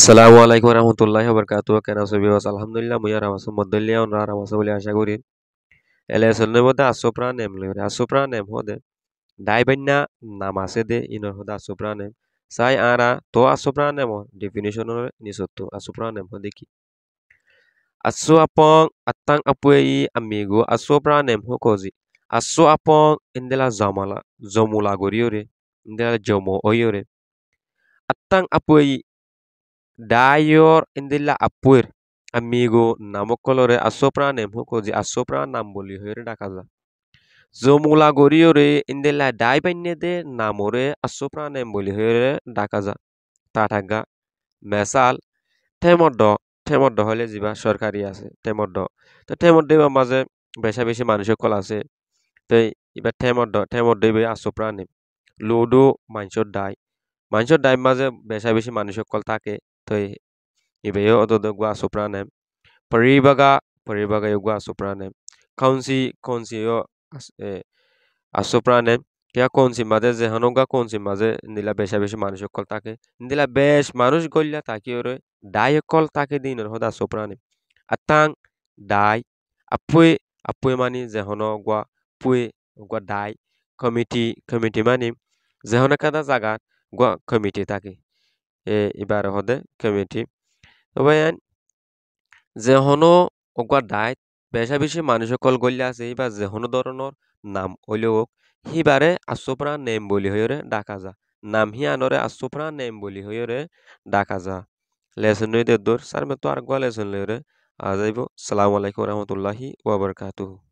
Assalamu alaikum warahmatullahi wabarakatuh. Kana sobi was alhamdulillah muya ramasu modallia on ramasu boli asha kori. Ele sonne mode asopra nem le asopra nem hode. Dai banna namase de inor hode asopra nem. Sai ara to asopra nem definition or nisotto asopra nem hode ki. Aso apong atang apuei amigo asopra nem hokozi. Aso apong indela zamala zomula goriore indela jomo oyore. Atang apuei Dayor indilla apuer amigo namokolore asopra hukoji asopra namboli hore dakaza. Zomula goriore indilla daibanyede namore asopra boli hore dakaza. Tataga mesal temoddo হলে jiba সরকারি আছে temoddo তো temoddo বা মাঝে বেশি মানুষ সকল আছে তো এবার temoddo বে asopra nem lodo মানুষের দায় মাঝে বেশি মানুষ সকল থাকে তো ibayo ododo gua sopranem paribaga yo gua sopranem kaunsi yo asopranem ya konsi maze je hanoga konsi maze nila বেশি মানুষ সকল থাকে nila বেশ মানুষ গল্লা তাকি ওরে দায় কল তাকে দিনের হদা sopranem atang dai apue mani je hono gua dai committee mani je hono kada জায়গা gua committee থাকে এবার হদে committee তবে যেহনো অগা দায়ত বেশি মানুষ সকল গল্লা আছে বা যেহনো ধরনের নাম হইলেও হিবারে আশ্রপ্রা নেম বলি হইরে ডাকা যা নাম হি আনরে আশ্রপ্রা নেম বলি হইরে ডাকা যা লেসন নই দে দূর স্যার মে তো আর গা লেসন লইরে আ যাইবো আসসালামু আলাইকুম ওয়া রাহমাতুল্লাহি ওয়া বারাকাতুহু